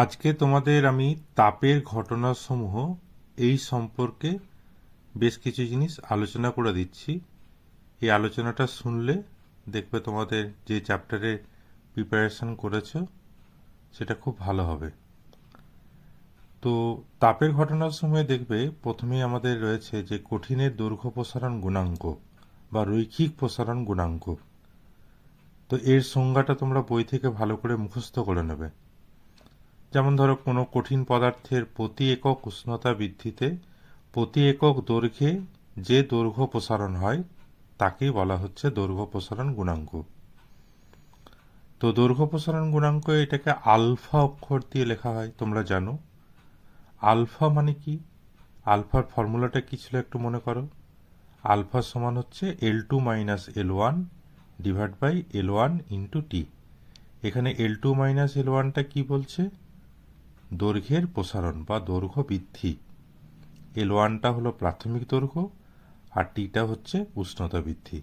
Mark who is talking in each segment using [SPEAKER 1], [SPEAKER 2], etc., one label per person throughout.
[SPEAKER 1] আজকে তোমাদের আমি তাপের ঘটনাসমূহ এই সম্পর্কে বেশ কিছু জিনিস আলোচনা করে দিচ্ছি। এই আলোচনাটা শুনলে দেখবে তোমাদের যে চ্যাপ্টারে প্রিপারেশন করেছো সেটা খুব ভালো হবে। তো তাপের ঘটনাসমূহে দেখবে প্রথমেই আমাদের রয়েছে যে কঠিনের দৈর্ঘ্য প্রসারণ গুণাঙ্ক বা রৈখিক প্রসারণ গুণাঙ্ক। তো এর সংজ্ঞাটা তোমরা বই থেকে ভালো করে মুখস্থ করে নেবে। যেমন ধরো কোনো কঠিন পদার্থের প্রতি একক উষ্ণতা বৃদ্ধিতে প্রতি একক দৈর্ঘ্যে যে দৈর্ঘ্য প্রসারণ হয় তাকেই বলা হচ্ছে দৈর্ঘ্য প্রসারণ গুণাঙ্ক। তো দৈর্ঘ্য প্রসারণ গুণাঙ্ক এটাকে আলফা অক্ষর দিয়ে লেখা হয়, তোমরা জানো। আলফা মানে কি? আলফার ফর্মুলাটা কি ছিল একটু মনে করো। আলফা সমান হচ্ছে L2 minus L1 divide by L1 into T. এখানে L2 মাইনাস L1টা কি বলছে? দৈর্ঘ্যের প্রসারণ বা দৈর্ঘ্য বৃদ্ধি। L1টা হলো প্রাথমিক দৈর্ঘ্য আর টিটা হচ্ছে উষ্ণতা বৃদ্ধি।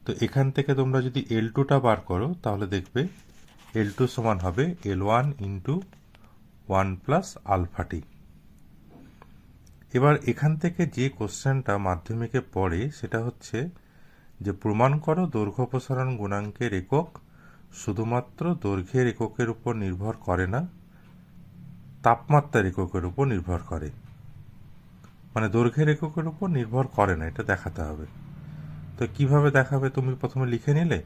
[SPEAKER 1] তো এখান থেকে তোমরা যদি L2টা বার করো তাহলে দেখবে L2 সমান হবে L1 ইন্টু 1 প্লাস আলফা টি। এবার এখান থেকে যে কোশ্চেনটা মাধ্যমিকে পড়ে সেটা হচ্ছে যে প্রমাণ করো দৈর্ঘ্য প্রসারণ গুণাঙ্কের একক শুধুমাত্র দৈর্ঘ্যের এককের উপর নির্ভর করে না, তাপমাত্রার এককের উপর নির্ভর করে। মানে দৈর্ঘ্যের এককের উপর নির্ভর করে না, এটা দেখাতে হবে। তো কিভাবে দেখাবে? তুমি প্রথমে লিখে নিলে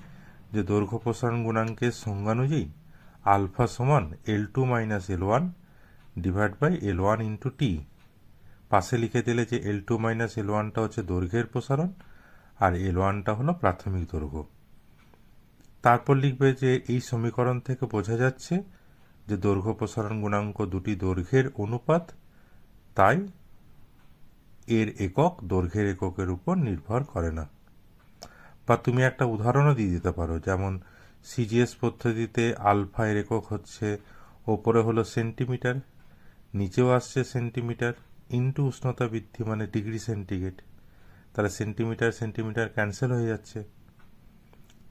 [SPEAKER 1] যে দৈর্ঘ্য প্রসারণ গুণাঙ্কের সংজ্ঞানুযায়ী আলফা সমান L2 minus L1 divide by L1 into T. পাশে লিখে দিলে যে L2 মাইনাস L1টা হচ্ছে দৈর্ঘ্যের প্রসারণ আর L1টা হলো প্রাথমিক দৈর্ঘ্য। তারপর লিখবে যে এই সমীকরণ থেকে বোঝা যাচ্ছে যে দৈর্ঘ্য প্রসারণ গুণাঙ্ক দুটি দৈর্ঘ্যের অনুপাত, তাই এর একক দৈর্ঘ্যের এককের উপর নির্ভর করে না। বা তুমি একটা উদাহরণও দিয়ে দিতে পারো, যেমন সিজিএস পদ্ধতিতে আলফা এর একক হচ্ছে ওপরে হলো সেন্টিমিটার, নিচেও আসছে সেন্টিমিটার, ইন্টু উষ্ণতা বৃদ্ধি মানে ডিগ্রি সেন্টিগ্রেড। তাহলে সেন্টিমিটার সেন্টিমিটার ক্যান্সেল হয়ে যাচ্ছে,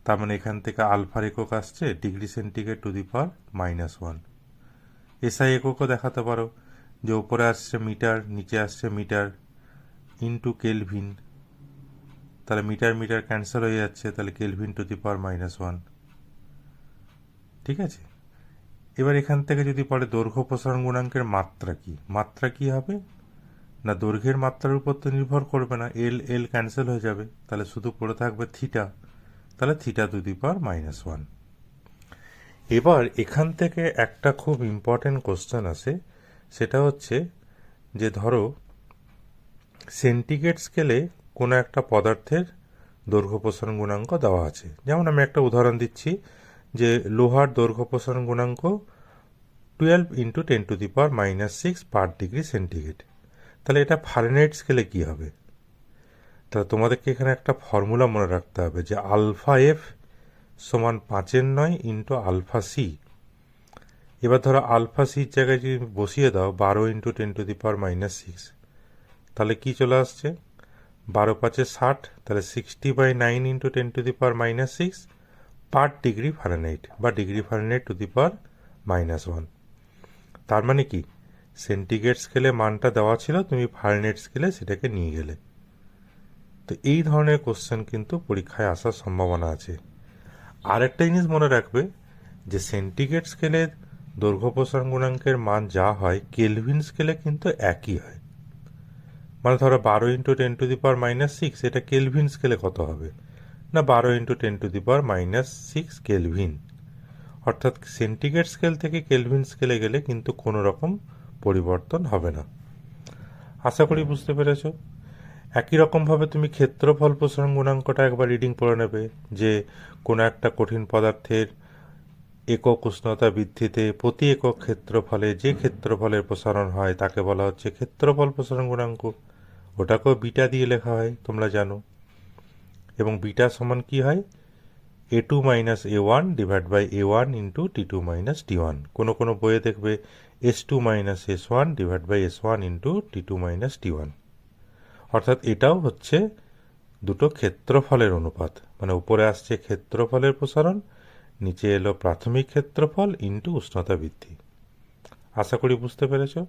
[SPEAKER 1] তার মানে এখান থেকে আলফার একক আসছে degree centigrade to the power -1। SI এককও দেখাতে পারো, যে ওপরে আসছে মিটার, নিচে আসছে মিটার, ইন্টু কেলভিন। তাহলে মিটার মিটার ক্যান্সেল হয়ে যাচ্ছে, তাহলে কেলভিন টু দি পাওয়ার -1। ঠিক আছে। এবার এখান থেকে যদি পড়ে দৈর্ঘ্য প্রসারণ গুণাঙ্কের মাত্রা কি, মাত্রা কি হবে না, দৈর্ঘ্যের মাত্রার উপর তো নির্ভর করবে না, এল এল ক্যান্সেল হয়ে যাবে, তাহলে শুধু পড়ে থাকবে থিটা, তাহলে থিটা টু দি পাওয়ার -1। এবার এখান থেকে একটা খুব ইম্পর্টেন্ট কোশ্চেন আসে, সেটা হচ্ছে যে ধরো সেন্টিগ্রেড স্কেলে কোনো একটা পদার্থের দৈর্ঘ্য প্রসারণ গুণাঙ্ক দেওয়া আছে। যেমন আমি একটা উদাহরণ দিচ্ছি, যে লোহার দৈর্ঘ্য প্রসারণ গুণাঙ্ক 12 into 10 to the power -6 per degree centigrade. তাহলে এটা ফারেনহাইট স্কেলে কি হবে? তাহলে তোমাদেরকে এখানে একটা ফর্মুলা মনে রাখতে হবে, যে আলফা এফ সমান 5/9 ইন্টু আলফা সি। এবার ধরো আলফা সির জায়গায় যদি বসিয়ে দাও 12 ইন্টু 10 টু দি পাওয়ার -6, তাহলে কি চলে আসছে 12 5 60, তাহলে 60/9 into 10 to the power -6 per degree Fahrenheit বা degree Fahrenheit two the power -1। তার মানে কি সেন্টিগ্রেড স্কেলে মানটা দেওয়া ছিল, তুমি ফারেনহাইট স্কেলে সেটাকে নিয়ে গেলে। তো এই ধরনের কোশ্চেন কিন্তু পরীক্ষায় আসার সম্ভাবনা আছে। আর একটা জিনিস মনে রাখবে, যে সেন্টিগ্রেড স্কেলের দৈর্ঘ্য প্রসারণ গুণাঙ্কের মান যা হয় কেলভিন স্কেলে কিন্তু একই হয়। মানে ধরো 12 ইন্টু 10 টু দি পাওয়ার -6, এটা কেলভিন স্কেলে কত হবে না 12 into 10 to the power -6 kelvin. অর্থাৎ সেন্টিগ্রেড স্কেল থেকে কেলভিন স্কেলে গেলে কিন্তু কোনো রকম পরিবর্তন হবে না। আশা করি বুঝতে পেরেছ। একই রকমভাবে তুমি ক্ষেত্রফল প্রসারণ গুণাঙ্কটা একবার রিডিং পড়ে নেবে, যে কোনো একটা কঠিন পদার্থের একক উষ্ণতা বৃদ্ধিতে প্রতি একক ক্ষেত্রফলে যে ক্ষেত্রফলের প্রসারণ হয় তাকে বলা হচ্ছে ক্ষেত্রফল প্রসারণ গুণাঙ্ক। ওটাকেও বিটা দিয়ে লেখা হয়, তোমরা জানো। এবং বিটা সমান কি হয় A2 minus A1 divide by A1 into T2 minus T1। কোনো কোনো বইয়ে দেখবে S2 minus S1 divide by S1 into T2 minus T1। অর্থাৎ এটাও হচ্ছে দুটো ক্ষেত্রফলের অনুপাত, মানে উপরে আসছে ক্ষেত্রফলের প্রসারণ, নিচে এলো প্রাথমিক ক্ষেত্রফল ইন্টু উষ্ণতা বৃদ্ধি। আশা করি বুঝতে পেরেছো।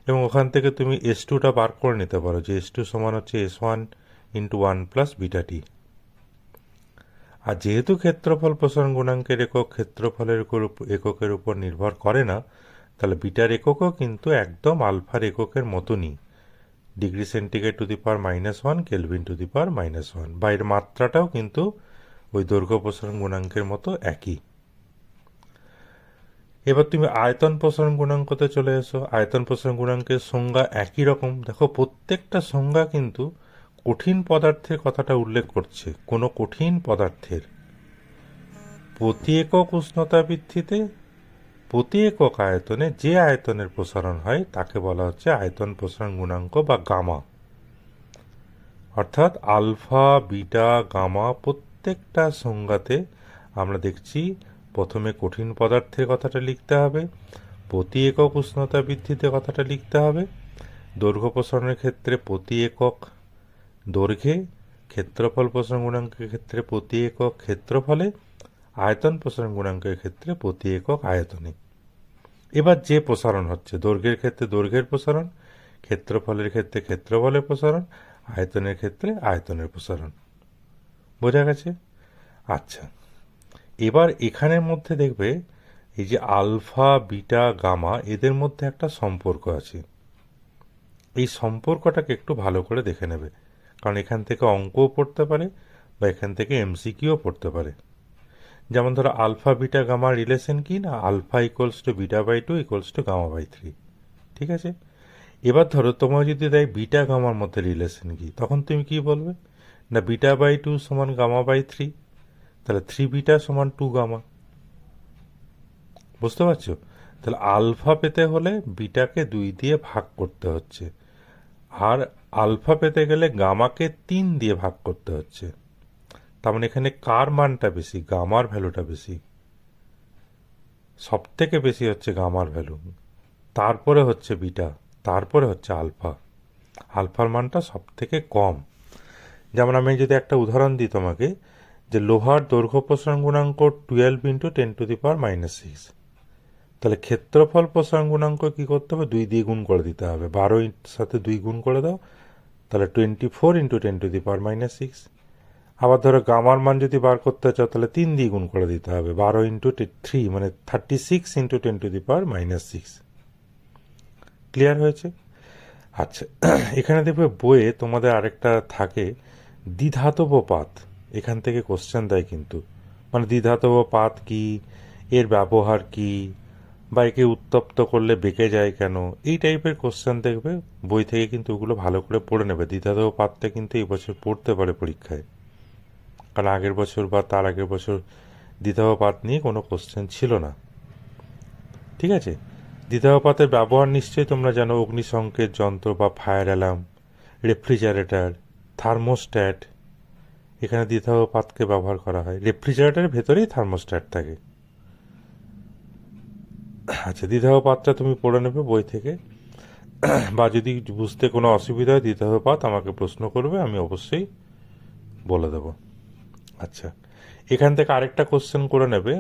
[SPEAKER 1] এবং ওখান থেকে তুমি S2টা বার করে নিতে পারো, যে S2 সমান হচ্ছে S1 into 1 plus beta T. আর যেহেতু ক্ষেত্রফল প্রসারণ গুণাঙ্কের একক ক্ষেত্রফলের এককের উপর নির্ভর করে না, তাহলে বিটার এককও কিন্তু একদম আলফার এককের মতনই, degree centigrade to the power -1, kelvin to the power -1, বা এর মাত্রাটাও কিন্তু ওই দৈর্ঘ্য প্রসারণ গুণাঙ্কের মতো একই। এবার তুমি আয়তন প্রসারণ গুণাঙ্কতে চলে এসো। আয়তন প্রসারণ গুণাঙ্কের সংজ্ঞা একই রকম। দেখো, প্রত্যেকটা সংজ্ঞা কিন্তু কঠিন পদার্থের কথাটা উল্লেখ করছে। কোনো কঠিন পদার্থের প্রতি একক উষ্ণতা বৃদ্ধিতে প্রতি একক আয়তনে যে আয়তনের প্রসারণ হয় তাকে বলা হচ্ছে আয়তন প্রসারণ গুণাঙ্ক বা গামা। অর্থাৎ আলফা, বিটা, গামা প্রত্যেকটা সংজ্ঞাতে আমরা দেখছি প্রথমে কঠিন পদার্থের কথাটা লিখতে হবে, প্রতি একক উষ্ণতা বৃদ্ধিতে কথাটা লিখতে হবে, দৈর্ঘ্য প্রসারণের ক্ষেত্রে প্রতি একক দৈর্ঘ্যে, ক্ষেত্রফল প্রসারণ গুণাঙ্কের ক্ষেত্রে প্রতি একক ক্ষেত্রফলে, আয়তন প্রসারণ গুণাঙ্কের ক্ষেত্রে প্রতি একক আয়তনে। এবার যে প্রসারণ হচ্ছে, দৈর্ঘ্যের ক্ষেত্রে দৈর্ঘ্যের প্রসারণ, ক্ষেত্রফলের ক্ষেত্রে ক্ষেত্রফলের প্রসারণ, আয়তনের ক্ষেত্রে আয়তনের প্রসারণ। বোঝা গেছে? আচ্ছা, এবার এখানের মধ্যে দেখবে এই যে আলফা, বিটা, গামা, এদের মধ্যে একটা সম্পর্ক আছে। এই সম্পর্কটাকে একটু ভালো করে দেখে নেবে, কারণ এখান থেকে অঙ্কও পড়তে পারে বা এখান থেকে এমসিকিউও পড়তে পারে। যেমন ধরো আলফা, বিটা, গামা রিলেশন কি না, alpha equals to beta by 2 equals to gamma by 3। ঠিক আছে? এবার ধরো তোমার যদি দেয় বিটা গামার মধ্যে রিলেশন কি, তখন তুমি কি বলবে? না, বিটা বাই 2 সমান গামা বাই 3, তাহলে 3 বিটা সমান 2 গামা। বুঝতে পারছো? তাহলে আলফা পেতে হলে বিটাকে 2 দিয়ে ভাগ করতে হচ্ছে, আর আলফা পেতে গেলে গামাকে 3 দিয়ে ভাগ করতে হচ্ছে। তার মানে এখানে কার মানটা বেশি? গামার ভ্যালুটা বেশি। সব থেকে বেশি হচ্ছে গামার ভ্যালু, তারপরে হচ্ছে বিটা, তারপরে হচ্ছে আলফা। আলফার মানটা সব থেকে কম। যেমন আমি যদি একটা উদাহরণ দিই তোমাকে, যে লোহার দৈর্ঘ্য প্রসারণ গুণাঙ্ক 12 ইন্টু 10 টু দি পাওয়ার -6, তাহলে ক্ষেত্রফল প্রসারণ গুণাঙ্ক কী করতে হবে? 2 দিয়ে গুণ করে দিতে হবে। 12 সাথে 2 গুণ করে দাও, তাহলে 24 ইন্টু 10 টু দি পাওয়ার -6। আবার ধরো গামার মান যদি বার করতে চাও, তাহলে 3 দিয়ে গুণ করে দিতে হবে। 12 ইন্টু 3 মানে 36 into 10 to the power -6। Clear হয়েছে? আচ্ছা, এখানে দেখবে বইয়ে তোমাদের আরেকটা থাকে দ্বিধাতব পাত। এখান থেকে কোশ্চেন দেয় কিন্তু, মানে দ্বিধাতব পাত কি, এর ব্যবহার কি, বা একে উত্তপ্ত করলে বেঁকে যায় কেন, এই টাইপের কোশ্চেন দেখবে বই থেকে, কিন্তু ওগুলো ভালো করে পড়ে নেবে। দ্বিধাতব পাতটা কিন্তু এই বছর পড়তে পারে পরীক্ষায়, কারণ আগের বছর বা তার আগের বছর দ্বিধাতব পাত নিয়ে কোনো কোশ্চেন ছিল না। ঠিক আছে? দ্বিধাতব পাতের ব্যবহার নিশ্চয়ই তোমরা জানো, অগ্নিসংকেত যন্ত্র বা ফায়ার অ্যালার্ম, রেফ্রিজারেটর, থার্মোস্ট্যাট, এখানে দ্বিধাতব পাতকে ব্যবহার করা হয়। রেফ্রিজারেটরের ভেতরেই থার্মোস্ট্যাট থাকে। আচ্ছা, দ্বিধাতব পাতটা তুমি পড়ে নেবে বই থেকে, বা যদি বুঝতে কোনো অসুবিধা হয় দ্বিধাতব পাত আমাকে প্রশ্ন করবে, আমি অবশ্যই বলে দেব। আচ্ছা, এখান থেকে আরেকটা কোশ্চেন করে নেবে,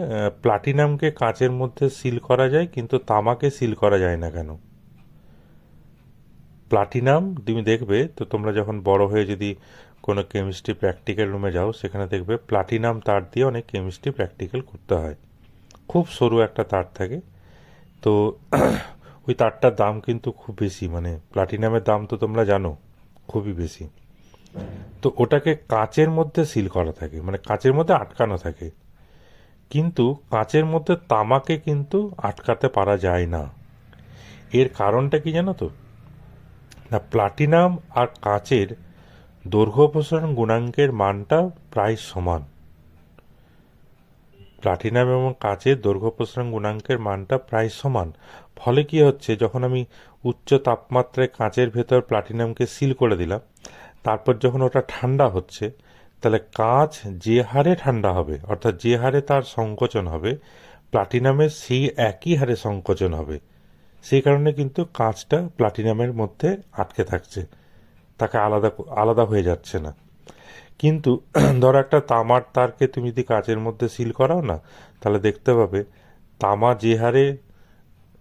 [SPEAKER 1] প্লাটিনামকে কাঁচের মধ্যে সিল করা যায় কিন্তু তামাকে সিল করা যায় না কেন? প্লাটিনাম তুমি দেখবে তো, তোমরা যখন বড় হয়ে যদি কোনো কেমিস্ট্রি প্র্যাকটিক্যাল রুমে যাও, সেখানে দেখবে প্লাটিনাম তার দিয়ে অনেক কেমিস্ট্রি প্র্যাকটিক্যাল করতে হয়। খুব সরু একটা তার থাকে, তো ওই তারটার দাম কিন্তু খুব বেশি, মানে প্লাটিনামের দাম তো তোমরা জানো খুবই বেশি। তো ওটাকে কাঁচের মধ্যে সিল করা থাকে, মানে কাঁচের মধ্যে আটকানো থাকে, কিন্তু কাঁচের মধ্যে তামাকে কিন্তু আটকাতে পারা যায় না। এর কারণটা কি জানো তো? না, প্লাটিনাম আর কাঁচের দৈর্ঘ্য প্রসারণ গুণাঙ্কের মানটা প্রায় সমান। প্লাটিনাম এবং কাঁচের দৈর্ঘ্য প্রসারণ গুণাঙ্কের মানটা প্রায় সমান। ফলে কি হচ্ছে, যখন আমি উচ্চ তাপমাত্রায় কাঁচের ভেতর প্লাটিনামকে সিল করে দিলাম, তারপর যখন ওটা ঠান্ডা হচ্ছে, তাহলে কাঁচ যে হারে ঠান্ডা হবে, অর্থাৎ যে হারে তার সংকোচন হবে, প্লাটিনামের সেই একই হারে সংকোচন হবে। সেই কারণে কিন্তু কাঁচটা প্লাটিনামের মধ্যে আটকে থাকছে, তাকে আলাদা আলাদা হয়ে যাচ্ছে না। কিন্তু ধরো একটা তামার তারকে তুমি যদি কাচের মধ্যে সিল করাও না, তাহলে দেখতে পাবে তামা যে হারে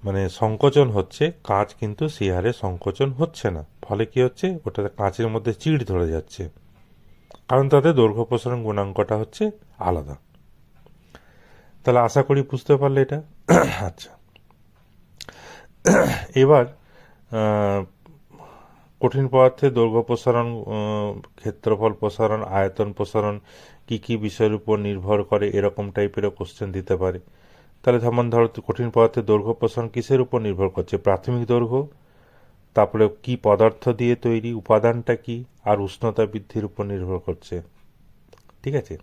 [SPEAKER 1] মানে সংকোচন হচ্ছে, কাঁচ কিন্তু সেই হারে সংকোচন হচ্ছে না। ফলে কি হচ্ছে, ওটা কাঁচের মধ্যে চিড় ধরে যাচ্ছে, কারণ তাদের দৈর্ঘ্য প্রসারণ গুণাঙ্কটা হচ্ছে আলাদা। তাহলে আশা করি বুঝতে পারলে এটা। আচ্ছা, এবার কঠিন পদার্থের দৈর্ঘ্য প্রসারণ, ক্ষেত্রফল প্রসারণ, আয়তন প্রসারণ কি কি বিষয়ের উপর নির্ভর করে, এরকম টাইপেরও কোশ্চেন দিতে পারে। তাহলে যেমন ধরো, কঠিন পদার্থের দৈর্ঘ্য প্রসারণ কিসের উপর নির্ভর করছে? প্রাথমিক দৈর্ঘ্য, তারপরে কি পদার্থ দিয়ে তৈরি, উপাদানটা কি, আর উষ্ণতা বৃদ্ধির উপর নির্ভর করছে। ঠিক আছে,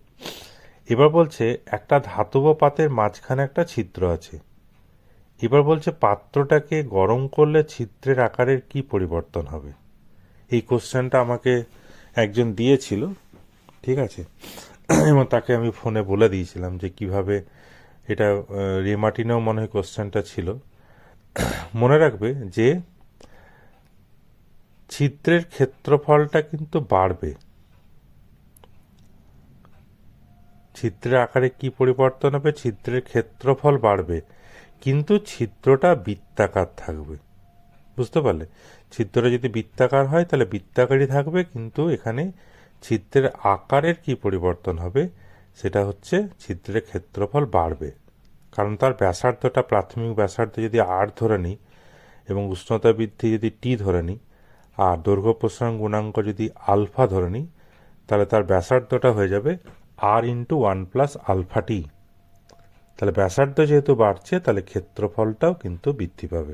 [SPEAKER 1] এবার বলছে একটা ধাতব পাতের মাঝখানে একটা ছিদ্র আছে। এবার বলছে পাত্রটাকে গরম করলে ছিদ্রের আকারের কি পরিবর্তন হবে। এই কোশ্চেনটা আমাকে একজন দিয়েছিল, ঠিক আছে, এবং তাকে আমি ফোনে বলে দিয়েছিলাম যে কিভাবে এটা, রেমার্টিনেও মনে হয় কোশ্চেনটা ছিল। মনে রাখবে যে ছিদ্রের ক্ষেত্রফলটা কিন্তু বাড়বে। ছিদ্রের আকারে কি পরিবর্তন হবে? ছিদ্রের ক্ষেত্রফল বাড়বে, কিন্তু ছিদ্রটা বৃত্তাকার থাকবে। বুঝতে পারলে? ছিদ্রটা যদি বৃত্তাকার হয় তাহলে বৃত্তাকারই থাকবে, কিন্তু এখানে ছিদ্রের আকারের কি পরিবর্তন হবে, সেটা হচ্ছে ছিদ্রের ক্ষেত্রফল বাড়বে। কারণ তার ব্যাসার্ধটা, প্রাথমিক ব্যাসার্ধ যদি আর ধরে নিই এবং উষ্ণতা বৃদ্ধি যদি টি ধরে নিই, আর দৈর্ঘ্য প্রসারণ গুণাঙ্ক যদি আলফা ধরে নিই, তাহলে তার ব্যাসার্ধটা হয়ে যাবে আর ইন্টু 1 + আলফা টি। তাহলে ব্যাসার্ধ যেহেতু বাড়ছে, তাহলে ক্ষেত্রফলটাও কিন্তু বৃদ্ধি পাবে।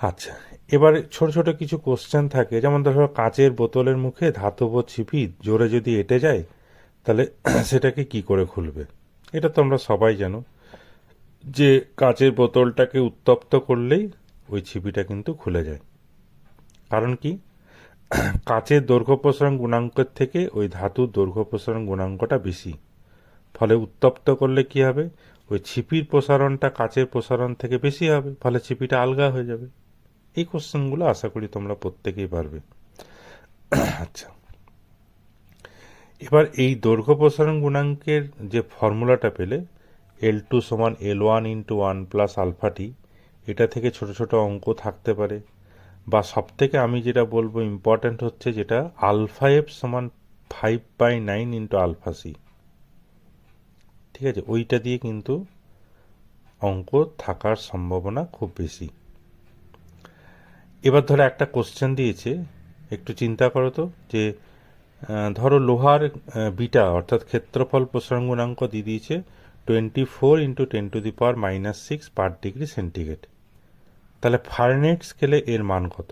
[SPEAKER 1] আচ্ছা, এবার ছোট ছোট কিছু কোশ্চেন থাকে, যেমন ধরো কাঁচের বোতলের মুখে ধাতব ছিপি জোরে যদি এঁটে যায়, তাহলে সেটাকে কি করে খুলবে? এটা তো আমরা সবাই জানো যে কাঁচের বোতলটাকে উত্তপ্ত করলেই ওই ছিপিটা কিন্তু খুলে যায়। কারণ কি? কাঁচের দৈর্ঘ্য প্রসারণ গুণাঙ্কের থেকে ওই ধাতুর দৈর্ঘ্য প্রসারণ গুণাঙ্কটা বেশি। ফলে উত্তপ্ত করলে কি হবে, ওই ছিপির প্রসারণটা কাঁচের প্রসারণ থেকে বেশি হবে, ফলে ছিপিটা আলগা হয়ে যাবে। এই কোশ্চেনগুলো আশা করি তোমরা প্রত্যেকেই পারবে। আচ্ছা, এবার এই দৈর্ঘ্য প্রসারণ গুণাঙ্কের যে ফর্মুলাটা পেলে, L2 = L1 × 1 + আলফা টি, এটা থেকে ছোট ছোট অঙ্ক থাকতে পারে, বা সব থেকে আমি যেটা বলবো ইম্পর্ট্যান্ট হচ্ছে যেটা আলফা এফ সমান 5/9 × আলফা সি। ঠিক আছে, ওইটা দিয়ে কিন্তু অঙ্ক থাকার সম্ভাবনা খুব বেশি। এবার ধরো একটা কোশ্চেন দিয়েছে, একটু চিন্তা করো তো, যে ধরো লোহার বিটা অর্থাৎ ক্ষেত্রফল প্রসারণ গুণাঙ্ক দিয়ে দিয়েছে 24 × 10⁻⁻6 পার ডিগ্রি সেন্টিগ্রেড। তাহলে ফারেনহাইট স্কেলে এর মান কত?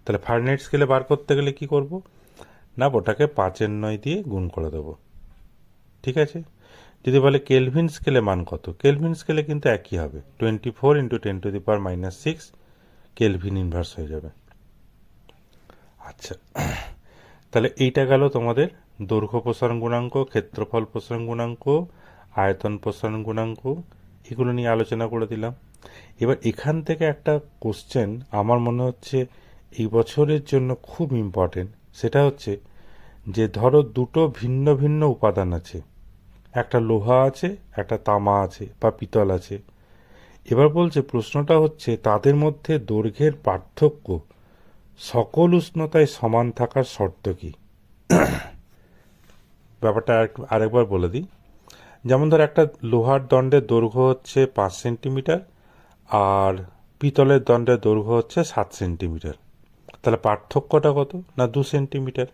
[SPEAKER 1] তাহলে ফারেনহাইট স্কেলে বার করতে গেলে কি করব না, ওটাকে 5/9 দিয়ে গুণ করে দেবো। ঠিক আছে, যদি বলে কেলভিন স্কেলে মান কত, কেলভিন স্কেলে কিন্তু একই হবে, 24 × 10⁻6 কেলভিন ইনভার্স হয়ে যাবে। আচ্ছা, তাহলে এইটা গেল তোমাদের দৈর্ঘ্য প্রসারণ গুণাঙ্ক, ক্ষেত্রফল প্রসারণ গুণাঙ্ক, আয়তন প্রসারণ গুণাঙ্ক, এগুলো নিয়ে আলোচনা করে দিলাম। এবার এখান থেকে একটা কোশ্চেন আমার মনে হচ্ছে এই বছরের জন্য খুব ইম্পর্টেন্ট, সেটা হচ্ছে যে ধরো দুটো ভিন্ন ভিন্ন উপাদান আছে, একটা লোহা আছে, একটা তামা আছে বা পিতল আছে। এবার বলছে, প্রশ্নটা হচ্ছে তাদের মধ্যে দৈর্ঘ্যের পার্থক্য সকল উষ্ণতায় সমান থাকার শর্ত কি? ব্যাপারটা আরেকবার বলে দিই। যেমন ধর একটা লোহার দণ্ডের দৈর্ঘ্য হচ্ছে 5 সেন্টিমিটার, আর পিতলের দণ্ডের দৈর্ঘ্য হচ্ছে 7 সেন্টিমিটার। তাহলে পার্থক্যটা কত না, 2 সেন্টিমিটার।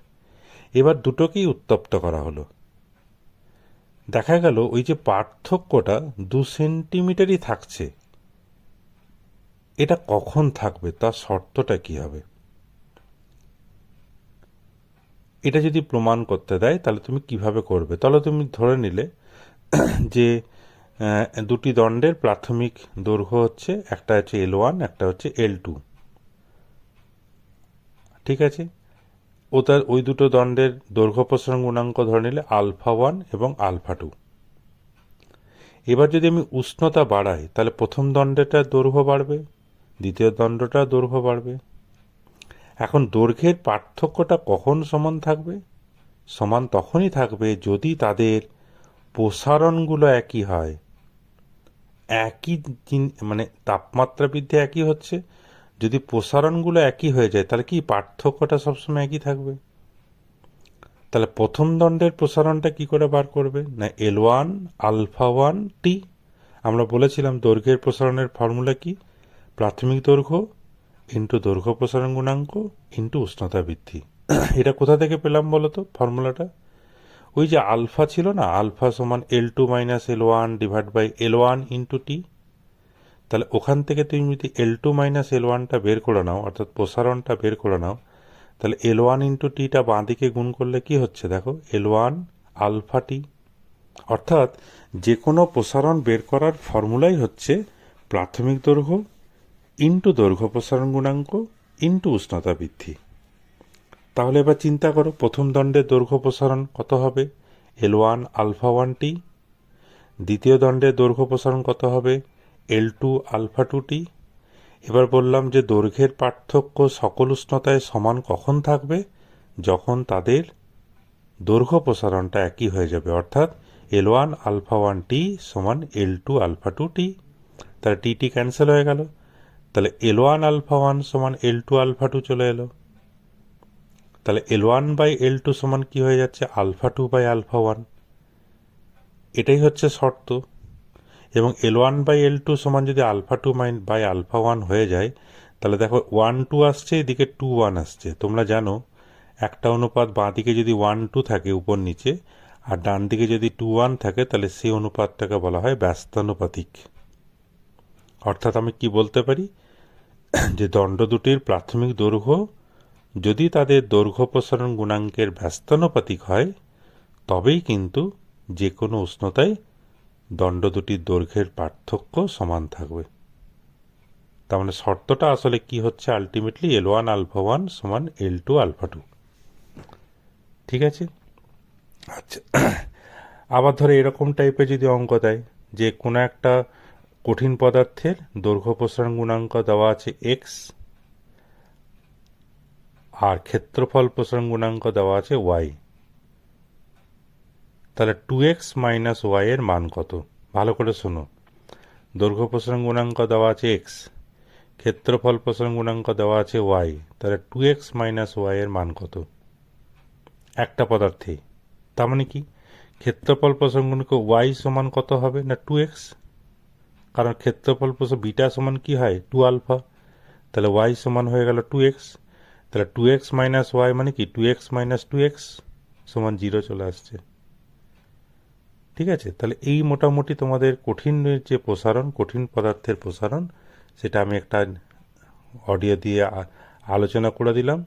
[SPEAKER 1] এবার দুটোকেই উত্তপ্ত করা হলো, দেখা গেল ওই যে পার্থক্যটা 2 সেন্টিমিটারই থাকছে। এটা কখন থাকবে, তার শর্তটা কি হবে? এটা যদি প্রমাণ করতে দেয় তাহলে তুমি কিভাবে করবে? তাহলে তুমি ধরে নিলে যে দুটি দণ্ডের প্রাথমিক দৈর্ঘ্য হচ্ছে, একটা হচ্ছে L1, একটা হচ্ছে L2। ঠিক আছে, ওই দুটো দণ্ডের দৈর্ঘ্য প্রসারণ গুণাঙ্ক ধরে নিলে α1 এবং α2। এবার যদি আমি উষ্ণতা বাড়াই, তাহলে প্রথম দণ্ডটার দৈর্ঘ্য বাড়বে, দ্বিতীয় দণ্ডটার দৈর্ঘ্য বাড়বে। এখন দৈর্ঘ্যের পার্থক্যটা কখন সমান থাকবে? সমান তখনই থাকবে যদি তাদের প্রসারণগুলো একই হয় একই মানে তাপমাত্রা বৃদ্ধি একই হচ্ছে, যদি প্রসারণগুলো একই হয়ে যায় তাহলে কি পার্থক্যটা সবসময় একই থাকবে? তাহলে প্রথম দণ্ডের প্রসারণটা কি করে বার করবে? না L1 আলফা 1 টি। আমরা বলেছিলাম দৈর্ঘ্যের প্রসারণের ফর্মুলা কি? প্রাথমিক দৈর্ঘ্য ইন্টু দৈর্ঘ্য প্রসারণ গুণাঙ্ক ইন্টু উষ্ণতা বৃদ্ধি। এটা কোথা থেকে পেলাম বলো তো ফর্মুলাটা? ওই যে আলফা ছিল না, আলফা সমান L2 minus L1 divide by L1 into T. তাহলে ওখান থেকে তুমি যদি L2 মাইনাস L1টা বের করে নাও, অর্থাৎ প্রসারণটা বের করে নাও, তাহলে L1 ইন্টু টিটা বাঁ দিকে গুণ করলে কি হচ্ছে দেখো, L1 আলফা টি। অর্থাৎ যে কোনো প্রসারণ বের করার ফর্মুলাই হচ্ছে প্রাথমিক দৈর্ঘ্য ইন্টু দৈর্ঘ্য প্রসারণ গুণাঙ্ক ইন্টু উষ্ণতা বৃদ্ধি। তাহলে এবার চিন্তা করো প্রথম দণ্ডের দৈর্ঘ্য প্রসারণ কত হবে? L1 আলফা 1 টি। দ্বিতীয় দণ্ডের দৈর্ঘ্য প্রসারণ কত হবে? L2 আলফা 2 টি। এবার বললাম যে দৈর্ঘ্যের পার্থক্য সকল উষ্ণতায় সমান কখন থাকবে? যখন তাদের দৈর্ঘ্য প্রসারণটা একই হয়ে যাবে, অর্থাৎ L1 আলফা 1 টি সমান L2 আলফা 2 টি। তাহলে টি ক্যান্সেল হয়ে গেল, তাহলে L1 আলফা 1 সমান L2 আলফা 2 চলে এলো। তাহলে L1 বাই L2 সমান কি হয়ে যাচ্ছে? Alpha 2 by alpha 1। এটাই হচ্ছে শর্ত। এবং L1 বাই L2 সমান যদি আলফা 2 বাই আলফা 1 হয়ে যায়, তাহলে দেখো 1 2 আসছে, এদিকে 2 1 আসছে। তোমরা জানো একটা অনুপাত বাঁ দিকে যদি 1 2 থাকে উপর নিচে, আর ডান দিকে যদি 2 1 থাকে, তাহলে সেই অনুপাতটাকে বলা হয় ব্যস্তানুপাতিক। অর্থাৎ আমি কি বলতে পারি, যে দণ্ড দুটির প্রাথমিক দৈর্ঘ্য যদি তাদের দৈর্ঘ্য প্রসারণ গুণাঙ্কের ব্যস্তানুপাতিক হয়, তবেই কিন্তু যে কোনো উষ্ণতায় দণ্ড দুটির দৈর্ঘ্যের পার্থক্য সমান থাকবে। তার মানে শর্তটা আসলে কি হচ্ছে, আলটিমেটলি L1 আলফা 1 সমান L2 আলফা 2। ঠিক আছে। আচ্ছা, আবার ধরো এরকম টাইপের যদি অঙ্ক দেয় যে কোনো একটা কঠিন পদার্থের দৈর্ঘ্য প্রসারণ গুণাঙ্ক দেওয়া আছে x, আর ক্ষেত্রফল প্রসারণ গুণাঙ্ক দেওয়া আছে y, তাহলে 2x মাইনাস ওয়াই এর মান কত? ভালো করে শোনো, দৈর্ঘ্য প্রসারণ গুণাঙ্ক দেওয়া আছে x, ক্ষেত্রফল প্রসারণ গুণাঙ্ক দেওয়া আছে y, তাহলে 2x মাইনাস ওয়াই এর মান কত একটা পদার্থে? তার মানে কি ক্ষেত্রফল প্রসারণ গুণাঙ্ক y সমান কত হবে? না 2x, কারণ ক্ষেত্রফল প্রসারণ বিটা সমান কি হয়? 2 আলফা। তাহলে y সমান হয়ে গেল 2x। তাহলে 2x মাইনাস ওয়াই মানে কি 2x মাইনাস 2x সমান 0 চলে আসছে। ঠিক আছে। তাহলে এই মোটামুটি তোমাদের কঠিনের যে প্রসারণ, কঠিন পদার্থের প্রসারণ, সেটা আমি একটা অডিও দিয়ে আলোচনা করে দিলাম।